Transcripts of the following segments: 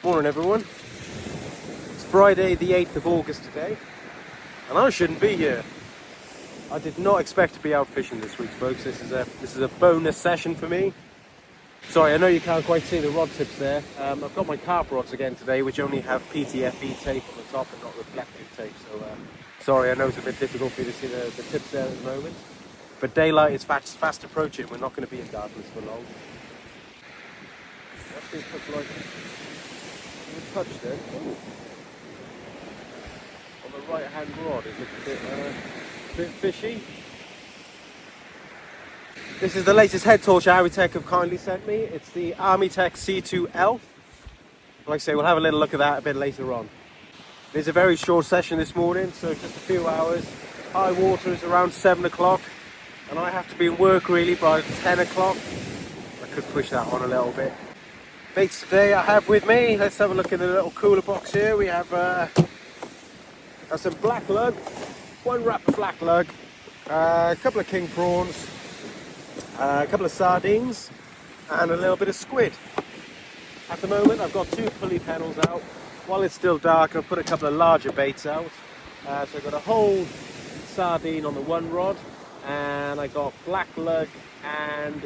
Morning everyone. It's Friday the 8th of August today, and I shouldn't be here. I did not expect to be out fishing this week, folks. This is a bonus session for me. Sorry, I know you can't quite see the rod tips there. I've got my carp rods again today, which only have PTFE tape on the top and not reflective tape. So sorry, I know it's a bit difficult for you to see the tips there at the moment. But daylight is fast approaching. We're not going to be in darkness for long. What's this look like? Touch there. Ooh. On the right hand rod it looks a bit fishy. This is the latest head torch ARMYTEK have kindly sent me. It's the ARMYTEK C2 ELF. Like I say, we'll have a little look at that a bit later on. It's a very short session this morning, so just a few hours. High water is around 7 o'clock and I have to be in work really by 10 o'clock. I could push that on a little bit. Baits today I have with me, let's have a look in the little cooler box here. We have some black lug, one wrap of black lug, a couple of king prawns, a couple of sardines and a little bit of squid. At the moment I've got 2 pulley panels out. While it's still dark I've put a couple of larger baits out. So I've got a whole sardine on the one rod, and I got black lug and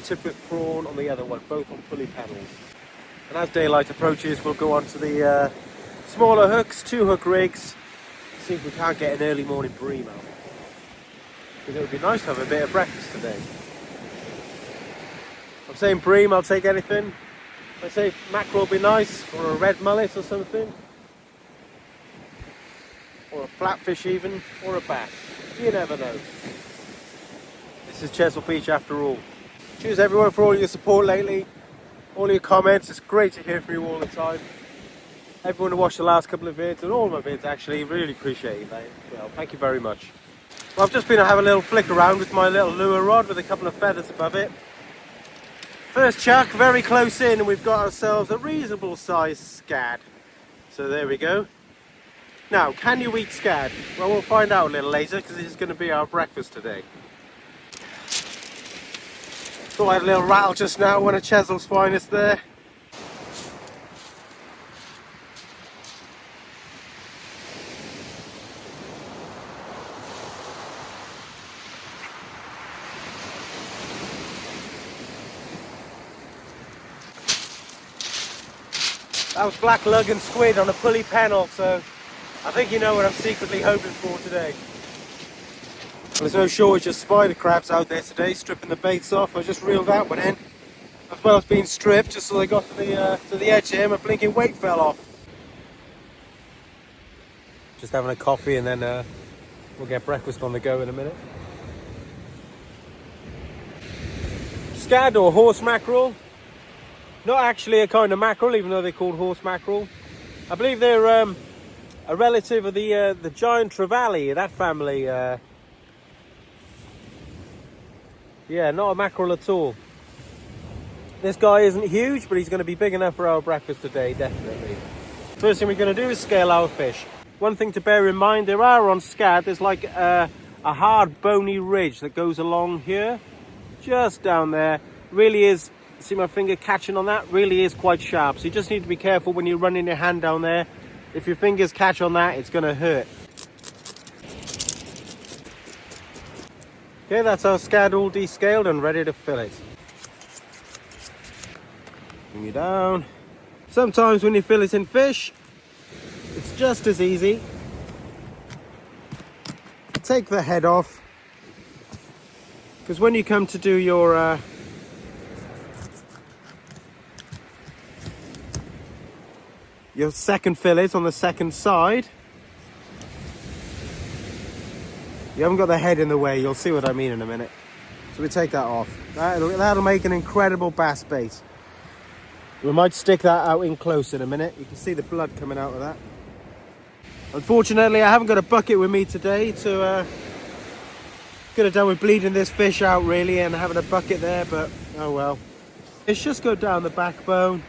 tipped with prawn on the other one, both on pulley panels. And as daylight approaches we'll go on to the smaller hooks, 2 hook rigs, see if we can't get an early morning bream out. Because it would be nice to have a bit of breakfast today. I'm saying bream, I'll take anything. I say mackerel would be nice, or a red mullet or something. Or a flatfish even, or a bass. You never know. This is Chesil Beach after all. Cheers everyone for all your support lately, all your comments. It's great to hear from you all the time. Everyone who watched the last couple of vids, and all my vids actually, really appreciate it. Well, thank you very much. Well, I've just been to have a little flick around with my little lure rod with a couple of feathers above it. First chuck, very close in, and we've got ourselves a reasonable sized scad. So there we go. Now, can you eat scad? Well, we'll find out a little later because this is going to be our breakfast today. Thought I had a little rattle just now, one of Chesil's finest there. That was black lug and squid on a pulley panel, so I think you know what I'm secretly hoping for today. Well, there's no shortage of spider crabs out there today, stripping the baits off. I just reeled that one in, as well as being stripped, just so they got to the edge here, my blinking weight fell off. Just having a coffee and then we'll get breakfast on the go in a minute. Scad or horse mackerel. Not actually a kind of mackerel, even though they're called horse mackerel. I believe they're a relative of the giant trevally, that family. Yeah, not a mackerel at all. This guy isn't huge, but he's going to be big enough for our breakfast today, definitely. First thing we're going to do is scale our fish. One thing to bear in mind, there are on scad, there's like a hard bony ridge that goes along here, just down there. Really is. See my finger catching on that? Really is quite sharp. So you just need to be careful when you're running your hand down there. If your fingers catch on that, it's going to hurt. Okay, that's our scad all descaled and ready to fillet. Bring it down. Sometimes when you're filleting fish, it's just as easy. Take the head off. Because when you come to do your second fillet on the second side, you haven't got the head in the way. You'll see what I mean in a minute. So we take that off. That'll make an incredible bass bait. We might stick that out in close in a minute. You can see the blood coming out of that. Unfortunately, I haven't got a bucket with me today to could have done with bleeding this fish out really and having a bucket there, but oh well. It's just go down the backbone.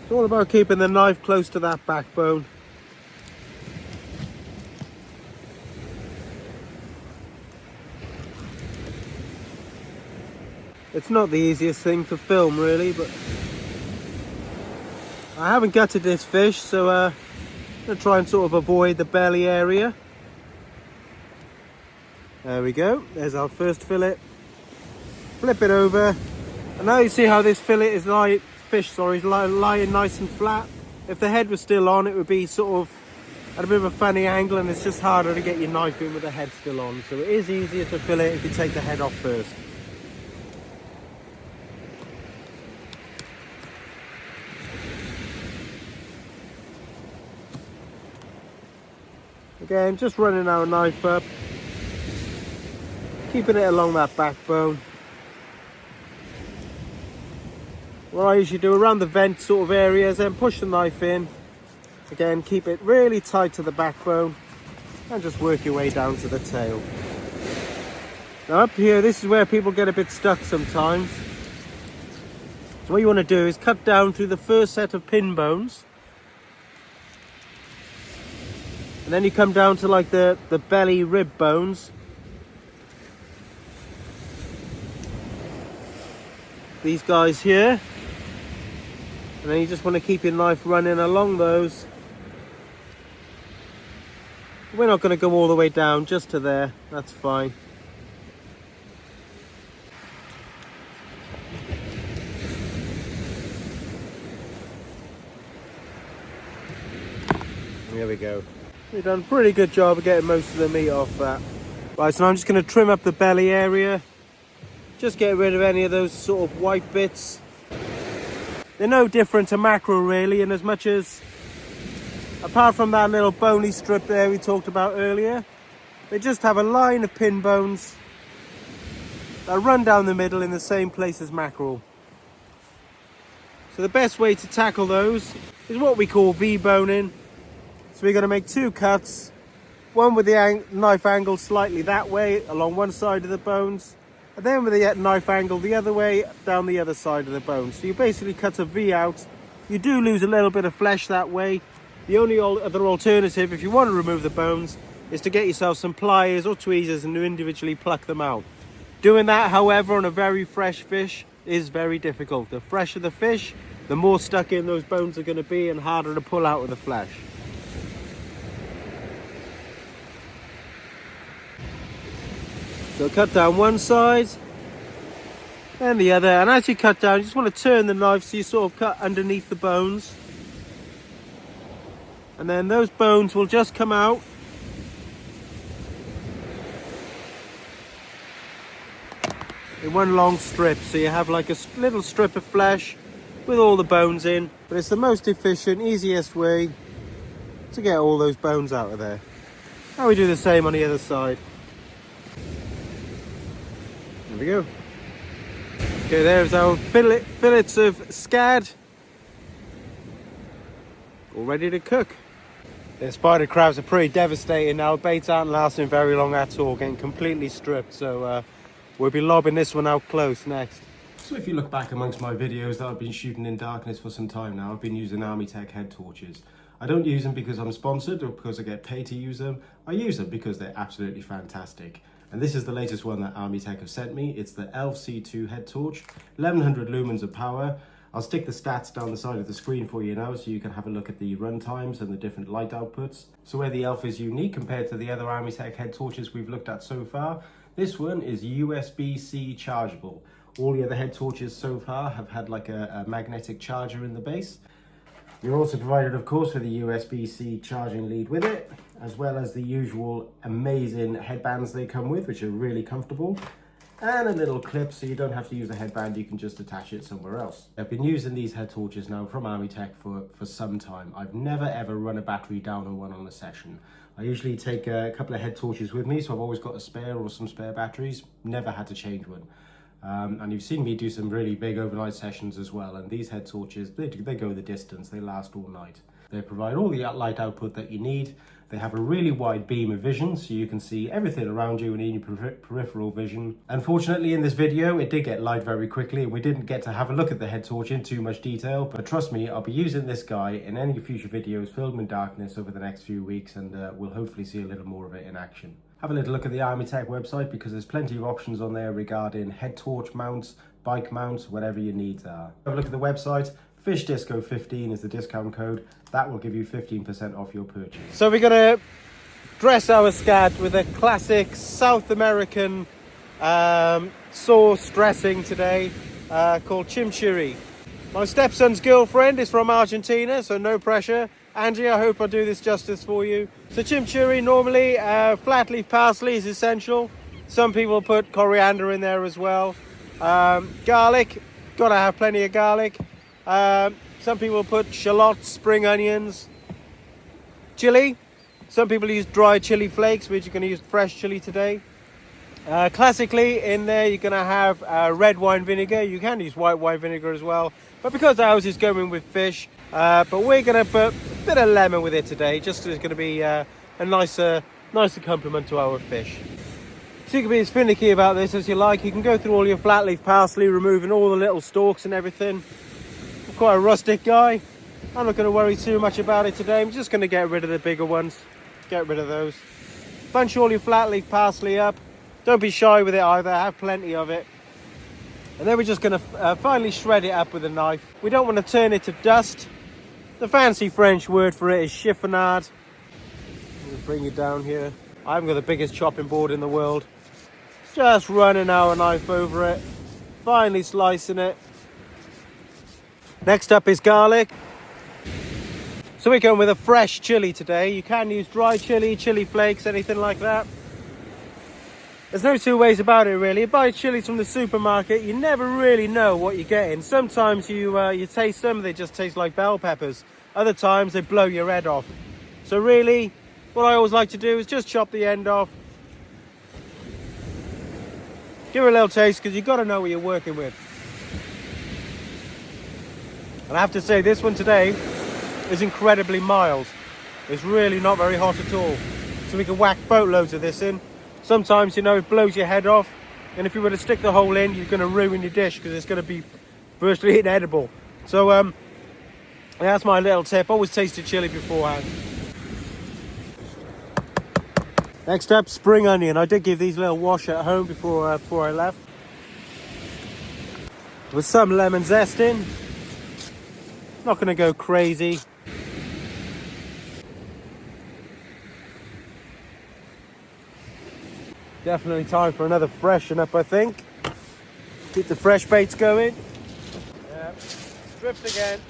It's all about keeping the knife close to that backbone. It's not the easiest thing to film really, but I haven't gutted this fish, so I'm going to try and sort of avoid the belly area. There we go, there's our first fillet. Flip it over, and now you see how this fillet is lying nice and flat. If the head was still on, it would be sort of at a bit of a funny angle, and it's just harder to get your knife in with the head still on. So it is easier to fillet if you take the head off first. Again, just running our knife up, keeping it along that backbone. What I usually do around the vent sort of areas, then push the knife in. Again, keep it really tight to the backbone and just work your way down to the tail. Now up here, this is where people get a bit stuck sometimes. So what you want to do is cut down through the first set of pin bones. And then you come down to like the belly rib bones. These guys here. And then you just want to keep your knife running along those. We're not going to go all the way down, just to there. That's fine. There we go. We've done a pretty good job of getting most of the meat off that. Right, so now I'm just going to trim up the belly area. Just get rid of any of those sort of white bits. They're no different to mackerel really, in as much as, apart from that little bony strip there we talked about earlier, they just have a line of pin bones that run down the middle in the same place as mackerel. So the best way to tackle those is what we call V-boning. So we're going to make two cuts, one with the knife angle slightly that way along one side of the bones, and then with the knife angle the other way down the other side of the bone. So you basically cut a V out. You do lose a little bit of flesh that way. The only other alternative, if you want to remove the bones, is to get yourself some pliers or tweezers and to individually pluck them out. Doing that, however, on a very fresh fish is very difficult. The fresher the fish, the more stuck in those bones are going to be and harder to pull out of the flesh. So cut down one side, then the other, and as you cut down, you just want to turn the knife so you sort of cut underneath the bones. And then those bones will just come out. In one long strip, so you have like a little strip of flesh with all the bones in. But it's the most efficient, easiest way to get all those bones out of there. And we do the same on the other side. There we go. Okay, there's our fillets of scad, all ready to cook. The spider crabs are pretty devastating now. Baits aren't lasting very long at all, getting completely stripped. So we'll be lobbing this one out close next. So if you look back amongst my videos that I've been shooting in darkness for some time now, I've been using ARMYTEK head torches. I don't use them because I'm sponsored or because I get paid to use them. I use them because they're absolutely fantastic. And this is the latest one that ARMYTEK have sent me. It's the ELF C2 head torch, 1100 lumens of power. I'll stick the stats down the side of the screen for you now so you can have a look at the run times and the different light outputs. So where the ELF is unique compared to the other ARMYTEK head torches we've looked at so far, this one is USB-C chargeable. All the other head torches so far have had like a magnetic charger in the base. You're also provided, of course, with a USB-C charging lead with it, as well as the usual amazing headbands they come with, which are really comfortable, and a little clip so you don't have to use a headband, you can just attach it somewhere else. I've been using these head torches now from ARMYTEK for some time. I've never ever run a battery down on one on a session. I usually take a couple of head torches with me, so I've always got a spare or some spare batteries, never had to change one. And you've seen me do some really big overnight sessions as well, and these head torches, they go the distance, they last all night. They provide all the light output that you need, They have a really wide beam of vision, so you can see everything around you and in your peripheral vision. Unfortunately, in this video, it did get light very quickly, and we didn't get to have a look at the head torch in too much detail, but trust me, I'll be using this guy in any future videos filmed in darkness over the next few weeks, and we'll hopefully see a little more of it in action. Have a little look at the ARMYTEK website, because there's plenty of options on there regarding head torch mounts, bike mounts, whatever your needs are. Have a look at the website. FishDisco15 is the discount code. That will give you 15% off your purchase. So we're gonna dress our scad with a classic South American sauce dressing today called chimichurri. My stepson's girlfriend is from Argentina, so no pressure. Angie, I hope I do this justice for you. So chimichurri, normally flat leaf parsley is essential. Some people put coriander in there as well. Garlic, gotta have plenty of garlic. Some people put shallots, spring onions. Chili, some people use dry chili flakes, which you're going to use fresh chili today. Classically in there you're going to have red wine vinegar. You can use white wine vinegar as well, but because ours is going with fish, but we're going to put a bit of lemon with it today, just so it's going to be a nicer complement to our fish. So you can be as finicky about this as you like. You can go through all your flat leaf parsley, removing all the little stalks and everything. I'm quite a rustic guy. I'm not going to worry too much about it today. I'm just going to get rid of the bigger ones. Get rid of those. Bunch all your flat leaf parsley up. Don't be shy with it either. Have plenty of it. And then we're just going to finally shred it up with a knife. We don't want to turn it to dust. The fancy French word for it is chiffonade. I'm going to bring it down here. I haven't got the biggest chopping board in the world. Just running our knife over it. Finally slicing it. Next up is garlic. So we're going with a fresh chili today. You can use dry chili, chili flakes, anything like that. There's no two ways about it really. You buy chilies from the supermarket, you never really know what you're getting. Sometimes you taste them, they just taste like bell peppers. Other times they blow your head off. So really, what I always like to do is just chop the end off. Give it a little taste, because you've got to know what you're working with. And I have to say, this one today is incredibly mild. It's really not very hot at all. So we can whack boatloads of this in. Sometimes, you know, it blows your head off. And if you were to stick the hole in, you're going to ruin your dish, because it's going to be virtually inedible. So that's my little tip. Always taste your chili beforehand. Next up, spring onion. I did give these a little wash at home before I left. With some lemon zest in. Not going to go crazy. Definitely time for another freshen up, I think. Keep the fresh baits going. Yeah. Stripped again.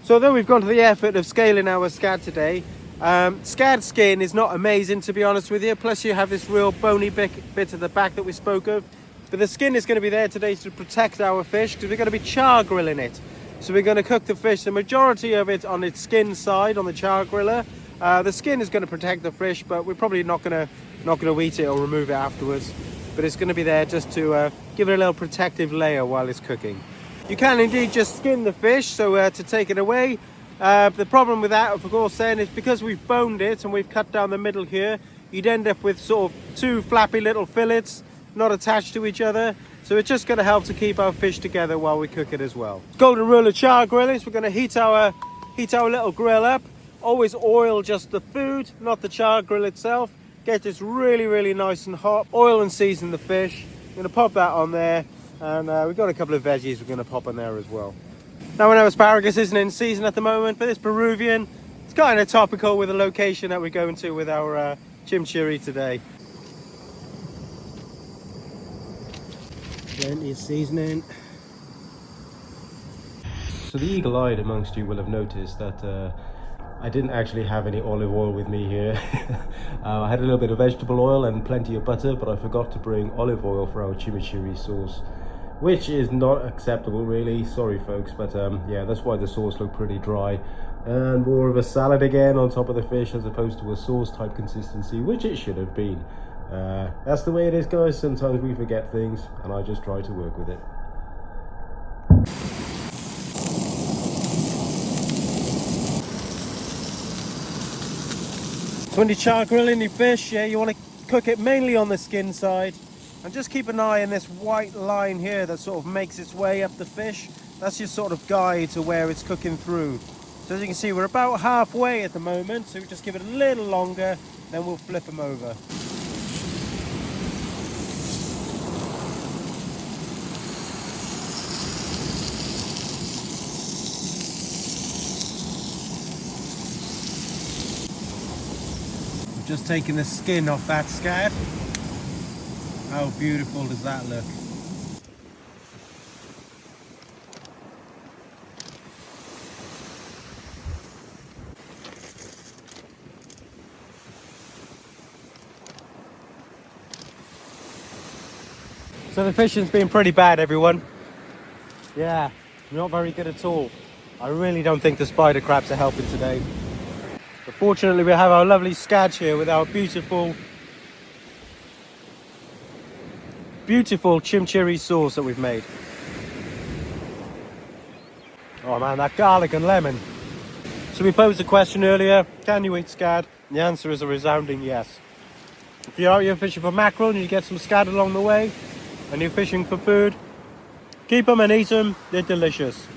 So although we've gone to the effort of scaling our scad today, scad skin is not amazing, to be honest with you. Plus you have this real bony bit at the back that we spoke of. But the skin is going to be there today to protect our fish, because we're going to be char grilling it. So we're going to cook the fish, the majority of it on its skin side, on the char griller. The skin is going to protect the fish, but we're probably not going to eat it or remove it afterwards. But it's going to be there just to give it a little protective layer while it's cooking. You can indeed just skin the fish, so to take it away. The problem with that, of course, then, is because we've boned it and we've cut down the middle here, you'd end up with sort of two flappy little fillets, not attached to each other. So it's just going to help to keep our fish together while we cook it as well. Golden rule of char grilling is we're going to heat our little grill up. Always oil just the food, not the char grill itself. Get this really, really nice and hot. Oil and season the fish. I'm going to pop that on there. And we've got a couple of veggies we're going to pop on there as well. Now, I know asparagus isn't in season at the moment, but this Peruvian, it's kind of topical with the location that we're going to with our chimichurri today. Plenty of seasoning. So the eagle-eyed amongst you will have noticed that I didn't actually have any olive oil with me here. I had a little bit of vegetable oil and plenty of butter, but I forgot to bring olive oil for our chimichurri sauce, which is not acceptable really. Sorry folks, but yeah, that's why the sauce looked pretty dry and more of a salad again on top of the fish as opposed to a sauce type consistency, which it should have been. That's the way it is, guys. Sometimes we forget things, and I just try to work with it. So when you char grilling your fish, yeah, you want to cook it mainly on the skin side, and just keep an eye on this white line here that sort of makes its way up the fish. That's your sort of guide to where it's cooking through. So as you can see, we're about halfway at the moment, so we just give it a little longer, then we'll flip them over. Just taking the skin off that scad. How beautiful does that look? So the fishing's been pretty bad, everyone. Yeah, not very good at all. I really don't think the spider crabs are helping today. But fortunately we have our lovely scad here with our beautiful chimichurri sauce that we've made. Oh man, that garlic and lemon. So we posed a question earlier, can you eat scad? And the answer is a resounding yes. If you're out here fishing for mackerel and you get some scad along the way, and you're fishing for food, keep them and eat them, they're delicious.